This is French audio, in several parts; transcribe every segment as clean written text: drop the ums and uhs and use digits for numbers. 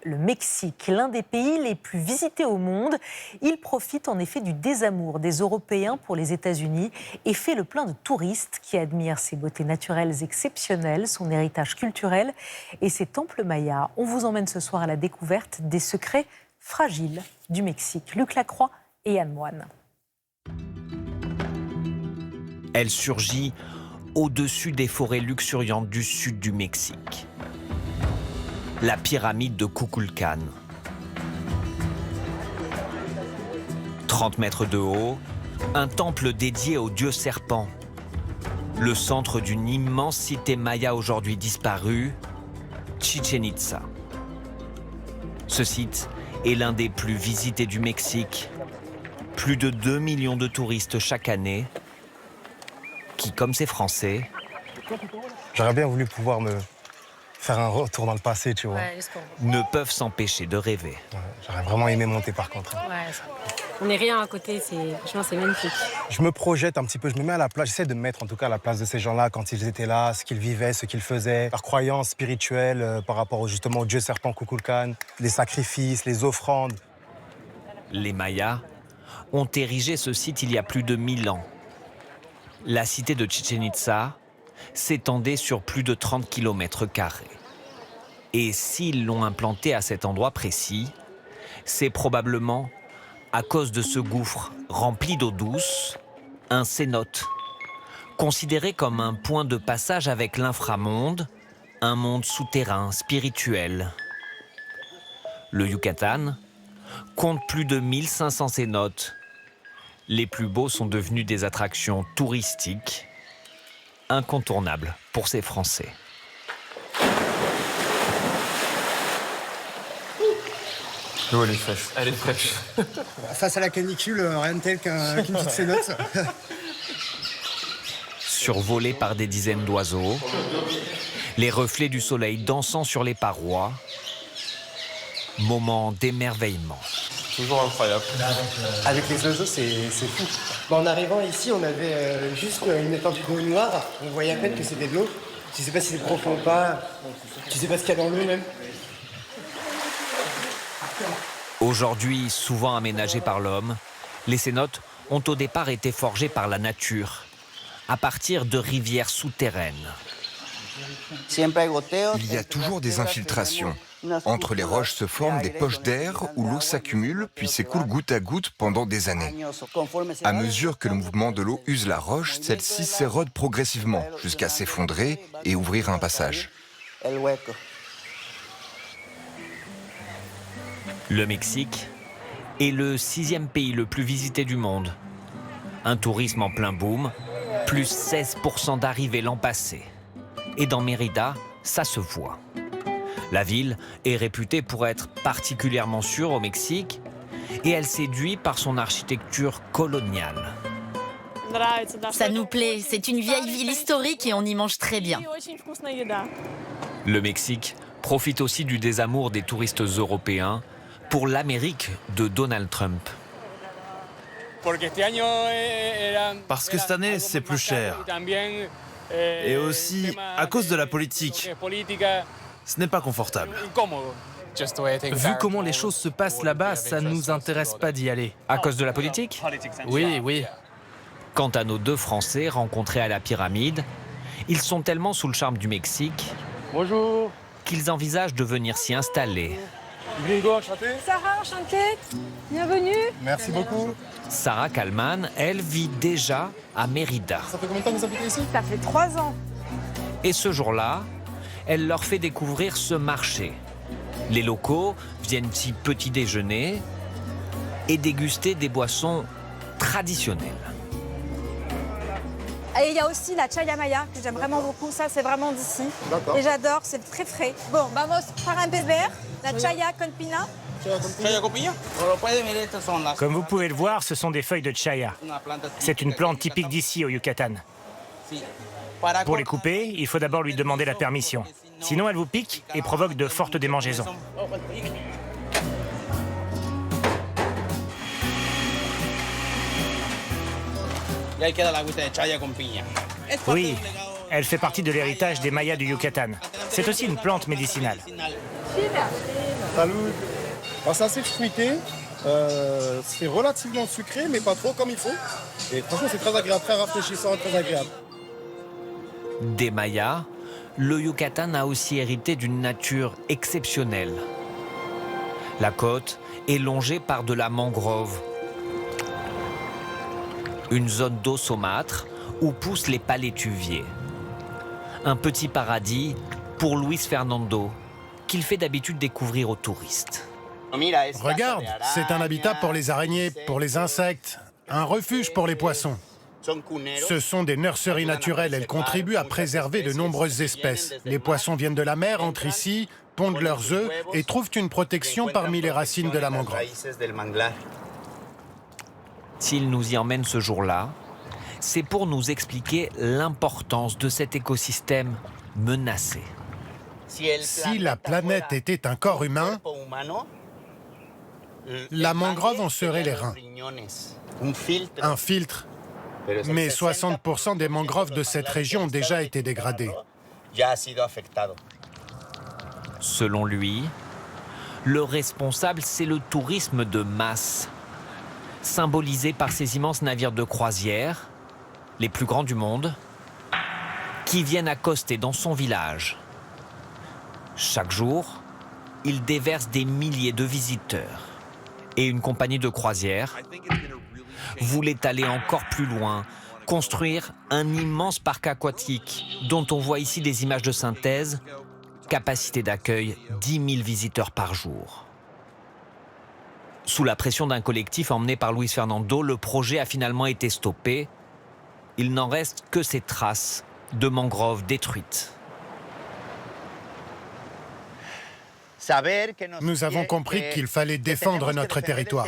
le Mexique, l'un des pays les plus visités au monde. Il profite en effet du désamour des Européens pour les États-Unis et fait le plein de touristes qui admirent ses beautés naturelles exceptionnelles, son héritage culturel et ses temples mayas. On vous emmène ce soir à la découverte des secrets fragiles du Mexique. Luc Lacroix et Yann Moine. Elle surgit au-dessus des forêts luxuriantes du sud du Mexique. La pyramide de Kukulcán. 30 mètres de haut, un temple dédié au dieu serpent. Le centre d'une immense cité maya aujourd'hui disparue, Chichén Itzá. Ce site est l'un des plus visités du Mexique. Plus de 2 millions de touristes chaque année qui, comme ces Français, j'aurais bien voulu pouvoir me faire un retour dans le passé, tu vois. Ne peuvent s'empêcher de rêver. Ouais, j'aurais vraiment aimé monter par contre. Ouais, on n'est rien à côté, franchement c'est magnifique. Je me projette un petit peu, je me mets à la place, j'essaie de me mettre en tout cas à la place de ces gens-là quand ils étaient là, ce qu'ils vivaient, ce qu'ils faisaient, leurs croyances spirituelles par rapport justement au dieu serpent Kukulcán, les sacrifices, les offrandes. Les Mayas ont érigé ce site il y a plus de 1000 ans. La cité de Chichén Itzá s'étendait sur plus de 30 km². Et s'ils l'ont implanté à cet endroit précis, c'est probablement à cause de ce gouffre rempli d'eau douce, un cénote, considéré comme un point de passage avec l'inframonde, un monde souterrain, spirituel. Le Yucatán compte plus de 1500 cénotes. Les plus beaux sont devenus des attractions touristiques incontournables pour ces Français. L'eau, elle est fraîche. Elle est fraîche. Face à la canicule, rien de tel qu'une petite cénote. Survolés par des dizaines d'oiseaux, les reflets du soleil dansant sur les parois, moment d'émerveillement. Toujours incroyable. Avec les oiseaux, c'est fou. Bon, en arrivant ici, on avait juste une étendue d'eau noire. On voyait à peine que c'était de l'eau. Tu sais pas si c'est profond ou pas. Tu sais pas ce qu'il y a dans l'eau même. Aujourd'hui, souvent aménagés par l'homme, les cénotes ont au départ été forgés par la nature, à partir de rivières souterraines. Il y a toujours des infiltrations. Entre les roches se forment des poches d'air où l'eau s'accumule puis s'écoule goutte à goutte pendant des années. À mesure que le mouvement de l'eau use la roche, celle-ci s'érode progressivement jusqu'à s'effondrer et ouvrir un passage. Le Mexique est le 6e pays le plus visité du monde. Un tourisme en plein boom, plus 16% d'arrivées l'an passé. Et dans Mérida, ça se voit. La ville est réputée pour être particulièrement sûre au Mexique et elle séduit par son architecture coloniale. Ça nous plaît, c'est une vieille ville historique et on y mange très bien. Le Mexique profite aussi du désamour des touristes européens pour l'Amérique de Donald Trump. Parce que cette année, c'est plus cher. Et aussi à cause de la politique. Ce n'est pas confortable. Vu comment les choses se passent là-bas, ça ne nous intéresse pas d'y aller. À cause de la politique ? Oui, oui. Quant à nos 2 Français rencontrés à la pyramide, ils sont tellement sous le charme du Mexique qu'ils envisagent de venir s'y installer. Sarah, enchantée. Bienvenue. Merci beaucoup. Sarah Kalman, elle, vit déjà à Mérida. Ça fait combien de temps que vous habitez ici? Ça fait 3 ans. Et ce jour-là, elle leur fait découvrir ce marché. Les locaux viennent y petit déjeuner et déguster des boissons traditionnelles. Et il y a aussi la chaya maya que j'aime vraiment beaucoup. Ça, c'est vraiment d'ici. Et j'adore, c'est très frais. Bon, vamos para empezar. La chaya con pina. Comme vous pouvez le voir, ce sont des feuilles de chaya. C'est une plante typique d'ici au Yucatan. Pour les couper, il faut d'abord lui demander la permission. Sinon, elle vous pique et provoque de fortes démangeaisons. Oui, elle fait partie de l'héritage des Mayas du Yucatan. C'est aussi une plante médicinale. Salut. C'est assez fruité, c'est relativement sucré, mais pas trop comme il faut. Et franchement, c'est très agréable, très rafraîchissant, très agréable. Des Mayas, le Yucatan a aussi hérité d'une nature exceptionnelle. La côte est longée par de la mangrove, une zone d'eau saumâtre où poussent les palétuviers. Un petit paradis pour Luis Fernando, qu'il fait d'habitude découvrir aux touristes. Regarde, c'est un habitat pour les araignées, pour les insectes, un refuge pour les poissons. Ce sont des nurseries naturelles, elles contribuent à préserver de nombreuses espèces. Les poissons viennent de la mer, entrent ici, pondent leurs œufs et trouvent une protection parmi les racines de la mangrove. S'il nous y emmène ce jour-là, c'est pour nous expliquer l'importance de cet écosystème menacé. Si la planète était un corps humain, la mangrove en serait les reins. Un filtre. Mais 60% des mangroves de cette région ont déjà été dégradées. Selon lui, le responsable, c'est le tourisme de masse, symbolisé par ces immenses navires de croisière, les plus grands du monde, qui viennent accoster dans son village. Chaque jour, il déverse des milliers de visiteurs. Et une compagnie de croisière voulait aller encore plus loin, construire un immense parc aquatique dont on voit ici des images de synthèse, capacité d'accueil 10 000 visiteurs par jour. Sous la pression d'un collectif emmené par Luis Fernando, le projet a finalement été stoppé. Il n'en reste que ces traces de mangroves détruites. Nous avons compris qu'il fallait défendre notre territoire.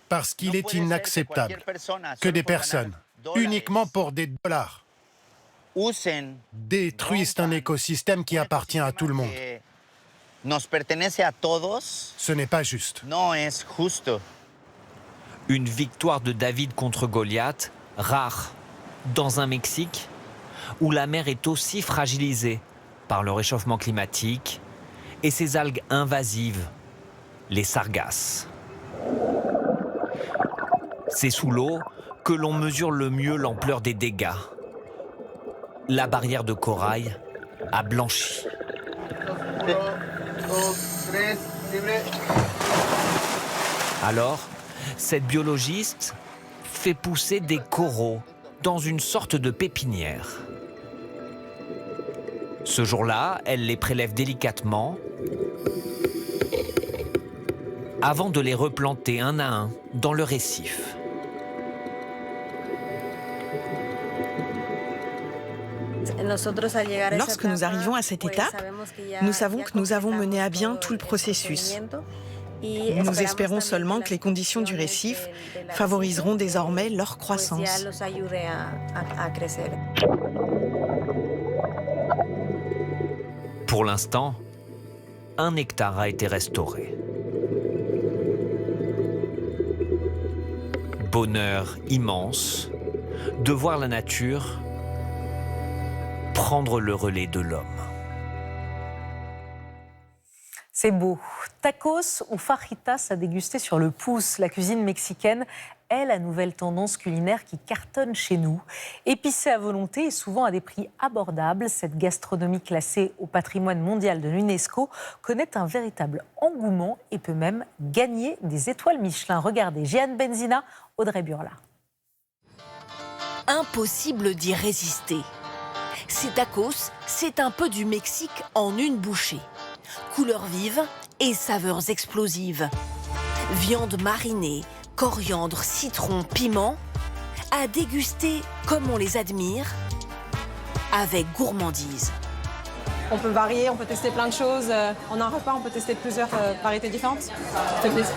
Parce qu'il est inacceptable que des personnes, uniquement pour des dollars, détruisent un écosystème qui appartient à tout le monde. Ce n'est pas juste. Une victoire de David contre Goliath, rare, dans un Mexique où la mer est aussi fragilisée par le réchauffement climatique et ces algues invasives, les sargasses. C'est sous l'eau que l'on mesure le mieux l'ampleur des dégâts. La barrière de corail a blanchi. Alors, cette biologiste fait pousser des coraux dans une sorte de pépinière. Ce jour-là, elle les prélève délicatement avant de les replanter un à un dans le récif. Lorsque nous arrivons à cette étape, nous savons que nous avons mené à bien tout le processus. Nous espérons seulement que les conditions du récif favoriseront désormais leur croissance. Pour l'instant, 1 hectare a été restauré. Bonheur immense de voir la nature prendre le relais de l'homme. C'est beau. Tacos ou fajitas à déguster sur le pouce. La cuisine mexicaine est la nouvelle tendance culinaire qui cartonne chez nous. Épicée à volonté et souvent à des prix abordables, cette gastronomie classée au patrimoine mondial de l'UNESCO connaît un véritable engouement et peut même gagner des étoiles Michelin. Regardez, Jeanne Benzina, Audrey Burla. Impossible d'y résister. Ces tacos, c'est un peu du Mexique en une bouchée. Couleurs vives et saveurs explosives. Viande marinée, coriandre, citron, piment, à déguster comme on les admire, avec gourmandise. On peut varier, on peut tester plein de choses. En un repas, on peut tester plusieurs variétés différentes. Ça fait plaisir.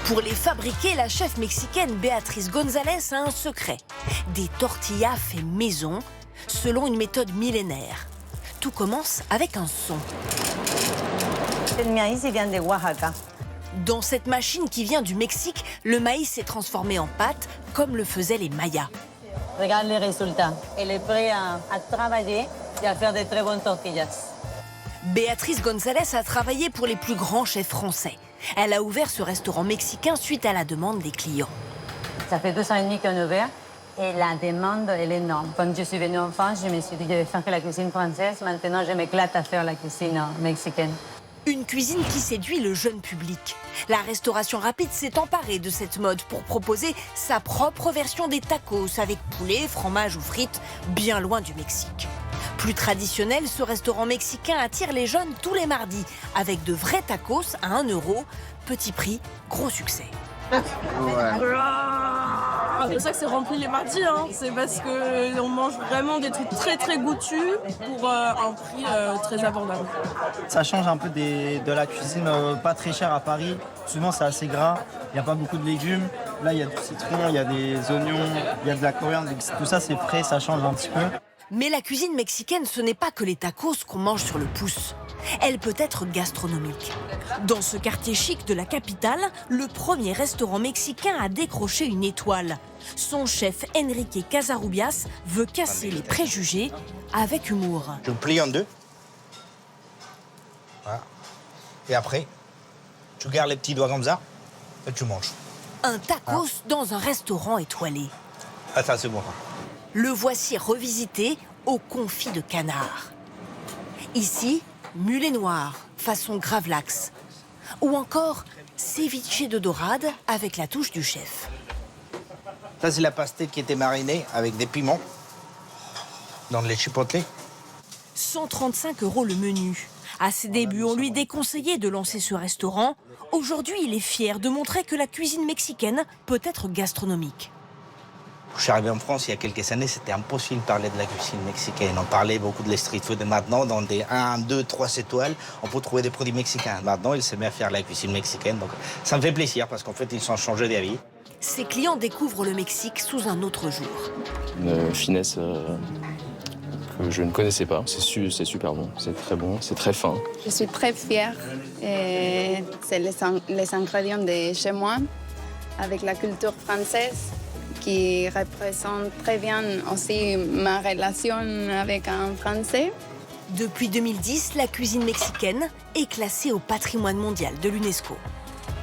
Pour les fabriquer, la chef mexicaine Béatrice González a un secret. Des tortillas faits maison, selon une méthode millénaire. Tout commence avec un son. Le maïs vient de Oaxaca. Dans cette machine qui vient du Mexique, le maïs s'est transformé en pâte, comme le faisaient les Mayas. Regarde les résultats. Elle est prête à travailler et à faire de très bonnes tortillas. Béatrice González a travaillé pour les plus grands chefs français. Elle a ouvert ce restaurant mexicain suite à la demande des clients. Ça fait 2 ans et demi qu'on est ouvert et la demande, elle est énorme. Quand je suis venue en France, je me suis dit que je vais faire que la cuisine française. Maintenant, je m'éclate à faire la cuisine mexicaine. Une cuisine qui séduit le jeune public. La restauration rapide s'est emparée de cette mode pour proposer sa propre version des tacos avec poulet, fromage ou frites, bien loin du Mexique. Plus traditionnel, ce restaurant mexicain attire les jeunes tous les mardis avec de vrais tacos à 1 €. Petit prix, gros succès. C'est pour ça que c'est rempli les mardis, hein. C'est parce qu'on mange vraiment des trucs très très goûtus pour un prix très abordable. Ça change un peu de la cuisine pas très chère à Paris. Souvent c'est assez gras, il n'y a pas beaucoup de légumes. Là il y a du citron, il y a des oignons, il y a de la coriandre. Tout ça c'est frais, ça change un petit peu. Mais la cuisine mexicaine, ce n'est pas que les tacos qu'on mange sur le pouce. Elle peut être gastronomique. Dans ce quartier chic de la capitale, le premier restaurant mexicain a décroché une étoile. Son chef Enrique Casarubias veut casser les préjugés avec humour. Tu le plies en 2. Voilà. Et après, tu gardes les petits doigts comme ça et tu manges. Un tacos dans un restaurant étoilé. Ah ça c'est bon. Le voici revisité au confit de canard. Ici, mulet noir, façon gravlax. Ou encore, ceviche de dorade avec la touche du chef. Ça, c'est la pastèque qui était marinée avec des piments dans les chipotle. 135 € le menu. À ses débuts, on lui déconseillait de lancer ce restaurant. Aujourd'hui, il est fier de montrer que la cuisine mexicaine peut être gastronomique. Je suis arrivé en France il y a quelques années, c'était impossible de parler de la cuisine mexicaine. On parlait beaucoup de la street food et maintenant, dans des 1, 2, 3 étoiles, on peut trouver des produits mexicains. Maintenant, il se met à faire la cuisine mexicaine, donc ça me fait plaisir parce qu'en fait, ils sont changés d'avis. Ses clients découvrent le Mexique sous un autre jour. Une finesse que je ne connaissais pas. C'est super bon, c'est très fin. Je suis très fière. C'est les ingrédients de chez moi, avec la culture française, qui représente très bien aussi ma relation avec un Français. Depuis 2010, la cuisine mexicaine est classée au patrimoine mondial de l'UNESCO.